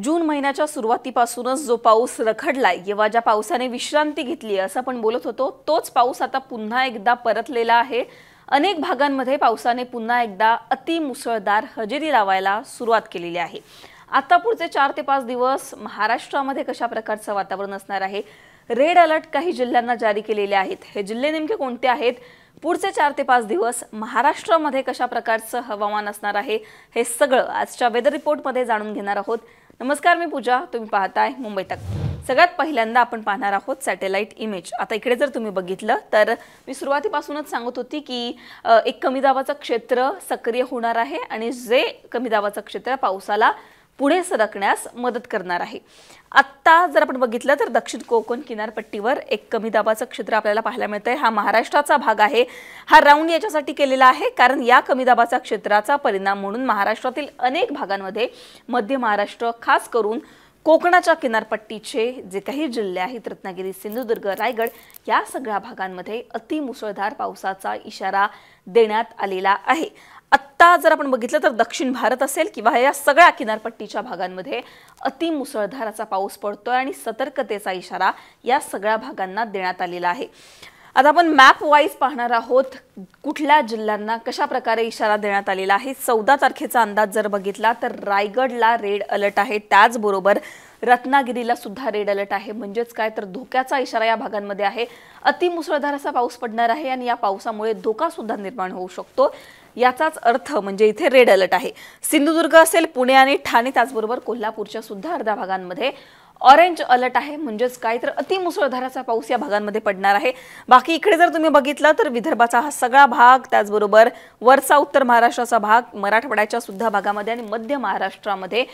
जून महिन्याच्या सुरुवातीपासूनच जो पाऊस रखडलाय किंवा ज्या पावसाने विश्रांती घेतली असं आपण बोलत होतो तोच पाऊस आता पुन्हा एकदा परतलेला आहे। अनेक भागांमध्ये पावसाने पुन्हा एकदा अतिमुसळधार हजेरी लावायला सुरुवात केलेली आहे। आता पुढचे 4 ते 5 दिवस महाराष्ट्रामध्ये कशा प्रकारचं वातावरण असणार आहे? रेड अलर्ट काही जिल्ह्यांना जारी केलेले आहेत। हे जिल्हे नेमके कोणते आहेत? पुढचे 4 ते 5 दिवस महाराष्ट्रामध्ये कशा प्रकारचं हवामान असणार आहे हे सगळं आजच्या वेदर रिपोर्टमध्ये जाणून घेणार आहोत। नमस्कार, मी पूजा, तुम्ही पाहताय मुंबई तक। सगळ्यात पहिल्यांदा आपण पाहणार आहोत सॅटेलाइट इमेज। आता इकडे जर तुम्ही बघितलं तर मी सुरुवातीपासूनच सांगत होती की एक कमी दाबाचं क्षेत्र सक्रिय होणार आहे आणि जे कमी दाबाचं क्षेत्र पावसाला पुढे सरकण्यास मदत करणार आहे। आता जर आपण बघितलं तर दक्षिण कोकण किनारपट्टीवर एक कमी दाबाचं क्षेत्र आपल्याला पाहायला मिळतंय। हा महाराष्ट्राचा भाग आहे। हा राऊंड याच्यासाठी केलेला आहे कारण या कमी दाबाच्या क्षेत्राचा परिणाम म्हणून महाराष्ट्रातील अनेक भागांमध्ये, मध्य महाराष्ट्र खास करून कोकणाच्या किनारपट्टीचे जे काही जिल्हे आहेत, रत्नागिरी, सिंधुदुर्ग, रायगड, या सगळ्या भागांमध्ये अतिमुसळधार पावसाचा इशारा देण्यात आलेला आहे। आता जर आपण बघितलं तर दक्षिण भारत असेल किंवा या सगळ्या किनारपट्टीच्या भागांमध्ये अतिमुसळधार असा पाऊस पडतोय आणि सतर्कतेचा इशारा या सगळ्या भागांना देण्यात आलेला आहे। आता आपण मॅप वाईज पाहणार आहोत कुठल्या जिल्ह्यांना कशा प्रकारे इशारा देण्यात आलेला आहे। 14 तारखेचा अंदाज जर बघितला तर रायगडला रेड अलर्ट आहे, त्याचबरोबर रत्नागिरीला सुद्धा रेड अलर्ट आहे। म्हणजेच काय तर धोक्याचा इशारा या भागांमध्ये आहे। अतिमुसळधार असा पाऊस पडणार आहे आणि या पावसामुळे धोका सुद्धा निर्माण होऊ शकतो, याचाच अर्थ म्हणजे इथे रेड अलर्ट आहे। सिंधुदुर्ग असेल, पुणे आणि ठाणे, त्याचबरोबर कोल्हापूरच्या सुद्धा अर्ध्या भागांमध्ये ऑरेंज अलर्ट आहे। म्हणजेच काय तर अतिमुसळधाराचा पाऊस या भागांमध्ये पडणार आहे। बाकी इकडे जर तुम्ही बघितलं तर विदर्भाचा हा सगळा भाग, त्याचबरोबर वरचा उत्तर महाराष्ट्राचा भाग, मराठवाड्याच्या सुद्धा भागामध्ये आणि मध्य महाराष्ट्रामध्ये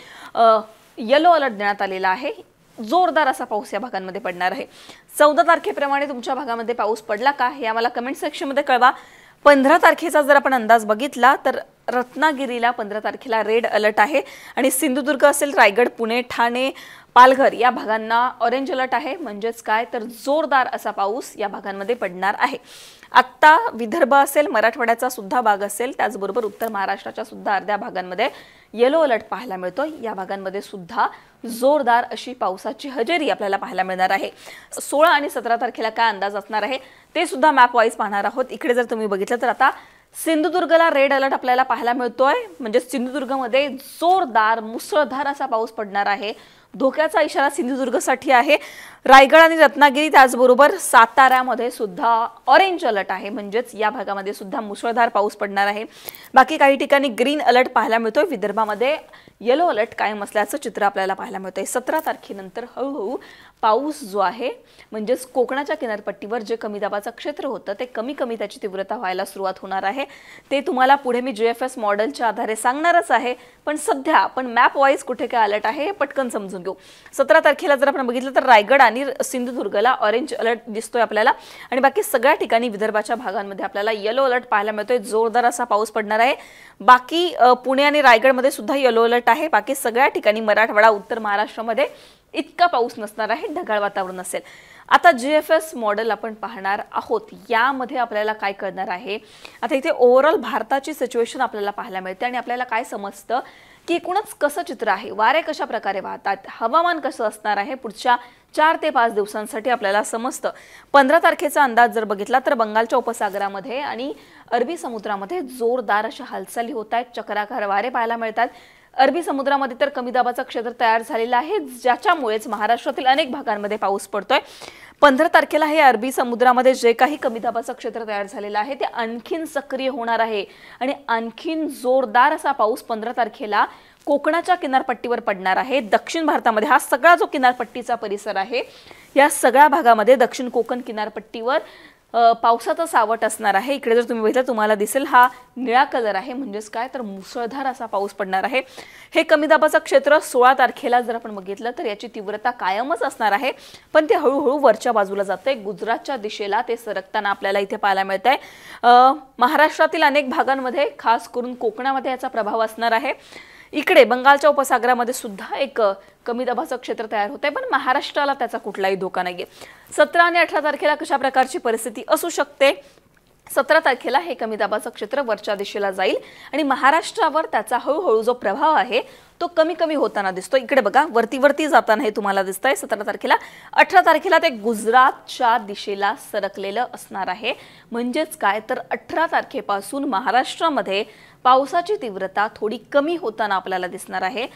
येलो अलर्ट देण्यात आलेला आहे। जोरदार असा पाऊस या भागांमध्ये पडणार आहे। 14 तारखेप्रमाणे तुमच्या भागामध्ये पाऊस पडला का हे आम्हाला कमेंट सेक्शनमध्ये कळवा। 15 तारखेचा जर आपण अंदाज बघितला तर रत्नागिरीला 15 तारखेला रेड अलर्ट आहे आणि सिंधुदुर्ग असेल, रायगड, पुणे, ठाणे, पालघर या भागांना ऑरेंज अलर्ट आहे। म्हणजेच काय तर जोरदार असा पाऊस या भागांमध्ये पडणार आहे। आता विदर्भ असेल, मराठवाड्याचा सुद्धा भाग असेल, त्याचबरोबर उत्तर महाराष्ट्राच्या सुद्धा अर्ध्या भागांमध्ये येलो अलर्ट पाहायला मिळतोय। या भागांमध्ये सुद्धा जोरदार अशी पावसाची हजेरी आपल्याला पाहायला मिळणार आहे। 16 आणि 17 तारखेला काय अंदाज असणार आहे ते सुद्धा मॅप वाईज पाहणार आहोत। इकडे जर तुम्ही बघितलं तर आता सिंधुदुर्गला रेड अलर्ट आपल्याला पाहायला मिळतोय। म्हणजे सिंधुदुर्गमध्ये जोरदार मुसळधार असा पाऊस पडणार आहे। धोक्याचा इशारा सिंधुदुर्गसाठी आहे। रायगड आणि रत्नागिरी, त्याचबरोबर साताऱ्यामध्ये सुद्धा ऑरेंज अलर्ट आहे। म्हणजेच या भागामध्ये सुद्धा मुसळधार पाऊस पडणार आहे। बाकी काही ठिकाणी ग्रीन अलर्ट पाहायला मिळतोय। विदर्भामध्ये येलो अलर्ट कायम असल्याचं चित्र आपल्याला पाहायला मिळतंय। 17 तारखेनंतर हळूहळू पाऊस जो आहे म्हणजेच कोकणाच्या किनारपट्टीवर जे कमी दाबाचं क्षेत्र होतं ते कमी कमी त्याची तीव्रता व्हायला सुरुवात होणार आहे। ते तुम्हाला पुढे मी GFS मॉडेलच्या आधारे सांगणारच आहे, पण सध्या आपण मॅप वाईज कुठे काय अलर्ट आहे हे पटकन समजून घेऊ। 17 तारखेला जर आपण बघितलं तर रायगड आणि सिंधुदुर्गला ऑरेंज अलर्ट दिसतोय आपल्याला आणि बाकी सगळ्या ठिकाणी विदर्भाच्या भागांमध्ये आपल्याला येलो अलर्ट पाहायला मिळतोय। जोरदार असा पाऊस पडणार आहे। बाकी पुणे आणि रायगडमध्ये सुद्धा येलो अलर्ट आहे। बाकी सगळ्या ठिकाणी मराठवाडा, उत्तर महाराष्ट्रामध्ये इतका पाऊस नसणार आहे, ढगाळ वातावरण असेल। आता GFS मॉडेल आपण पाहणार आहोत। यामध्ये आपल्याला काय करणार आहे, आता इथे ओव्हरऑल भारताची सिच्युएशन आपल्याला पाहायला मिळते आणि आपल्याला काय समजतं की एकूणच कसं चित्र आहे, वारे कशा प्रकारे वाहतात, हवामान कसं असणार आहे पुढच्या 4 ते 5 दिवसांसाठी आपल्याला समजतं। 15 तारखेचा अंदाज जर बघितला तर बंगालच्या उपसागरामध्ये आणि अरबी समुद्रामध्ये जोरदार अशा हालचाली होत आहेत, चक्राकार वारे पाहायला मिळतात। अरबी समुद्रामध्ये तर कमी दाबाचं क्षेत्र तयार झालेलं आहे, ज्याच्यामुळेच महाराष्ट्रातील अनेक भागांमध्ये पाऊस पडतोय। 15 तारखेला हे अरबी समुद्रामध्ये जे काही कमी दाबाचं क्षेत्र तयार झालेलं आहे ते आणखीन सक्रिय होणार आहे आणि आणखीन जोरदार असा पाऊस 15 तारखेला कोकणाच्या किनारपट्टीवर पडणार आहे। दक्षिण भारतामध्ये हा सगळा जो किनारपट्टीचा परिसर आहे या सगळ्या भागामध्ये दक्षिण कोकण किनारपट्टीवर पावसाचं सावट असणार आहे। इकडे जर तुम्ही बघितलं तुम्हाला दिसेल हा निळा कलर आहे। म्हणजेच काय तर मुसळधार असा पाऊस पडणार आहे। हे कमी दाबाचं क्षेत्र 16 तारखेला जर आपण बघितलं तर याची तीव्रता कायमच असणार आहे, पण ते हळूहळू वरच्या बाजूला जातंय। गुजरातच्या दिशेला ते सरकताना आपल्याला इथे पाहायला मिळतंय। महाराष्ट्रातील अनेक भागांमध्ये खास करून कोकणामध्ये याचा प्रभाव असणार आहे। इकडे बंगालच्या उपसागरामध्ये सुद्धा एक कमी दाबाचं क्षेत्र तयार होतंय, पण महाराष्ट्राला त्याचा कुठलाही धोका नाहीये। 17 आणि 18 तारखेला कशा प्रकारची परिस्थिती असू शकते 17 तारखेला हे कमी दाबाचं क्षेत्र वरच्या दिशेला जाईल आणि महाराष्ट्रावर त्याचा हळूहळू जो प्रभाव आहे तो कमी कमी होताना दिसतो। इकडे बघा वरती वरती जाताना हे तुम्हाला दिसतंय 17 तारखेला। 18 तारखेला ते गुजरातच्या दिशेला सरकलेलं असणार आहे। म्हणजेच काय तर 18 तारखेपासून महाराष्ट्रामध्ये पावसाची तीव्रता थोडी कमी होताना आपल्याला दिसणार आहे।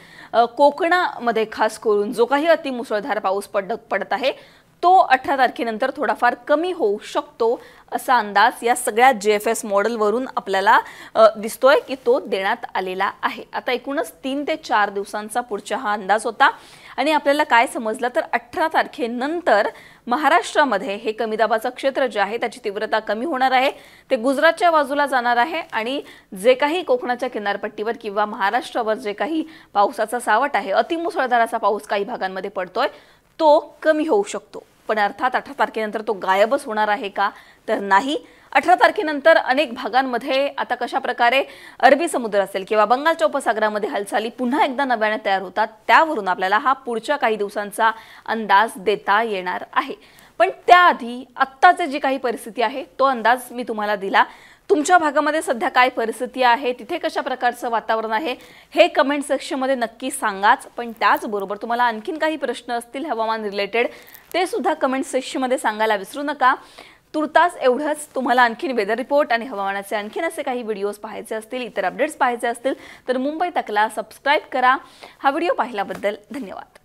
कोकणामध्ये खास करून जो काही अतिमुसळधार पाऊस पडत आहे तो 18 तारखेनंतर थोडाफार कमी होऊ शकतो असा अंदाज या सगळ्या JFS मॉडेलवरून आपल्याला दिसतोय की तो देण्यात आलेला आहे। आता एकूणच 3 ते 4 दिवसांचा पुढचा हा अंदाज होता आणि आपल्याला काय समजलं तर 18 तारखेनंतर महाराष्ट्रामध्ये हे कमी दाबाचं क्षेत्र जे आहे त्याची तीव्रता कमी होणार आहे, ते गुजरातच्या बाजूला जाणार आहे आणि जे काही कोकणाच्या किनारपट्टीवर किंवा महाराष्ट्रावर जे काही पावसाचा सावट आहे, अतिमुसळधाराचा पाऊस काही भागांमध्ये पडतोय तो कमी होऊ शकतो। पण अर्थात 18 तारखेनंतर तो गायबच होणार आहे का तर नाही। 18 तारखेनंतर अनेक भागांमध्ये आता कशा प्रकारे अरबी समुद्र असेल किंवा बंगालच्या उपसागरामध्ये हालचाली पुन्हा एकदा नव्याने तयार होतात त्यावरून आपल्याला हा पुढच्या काही दिवसांचा अंदाज देता येणार आहे। पण त्याआधी आत्ताची जी काही परिस्थिती आहे तो अंदाज मी तुम्हाला दिला। तुमच्या भागामध्ये सध्या काय परिस्थिती आहे, तिथे कशा प्रकारचं वातावरण आहे हे कमेंट सेक्शनमध्ये नक्की सांगाच। पण त्याचबरोबर तुम्हाला आणखीन काही प्रश्न असतील हवामान रिलेटेड ते सुद्धा कमेंट सेक्शनमध्ये सांगायला विसरू नका। तुर्तास एवढंच। तुम्हाला आणखीन वेदर रिपोर्ट आणि हवामानाचे आणखीन असे काही व्हिडिओज पाहायचे असतील, इतर अपडेट्स पाहायचे असतील तर मुंबई तकला सबस्क्राइब करा। हा व्हिडिओ पाहिल्याबद्दल धन्यवाद।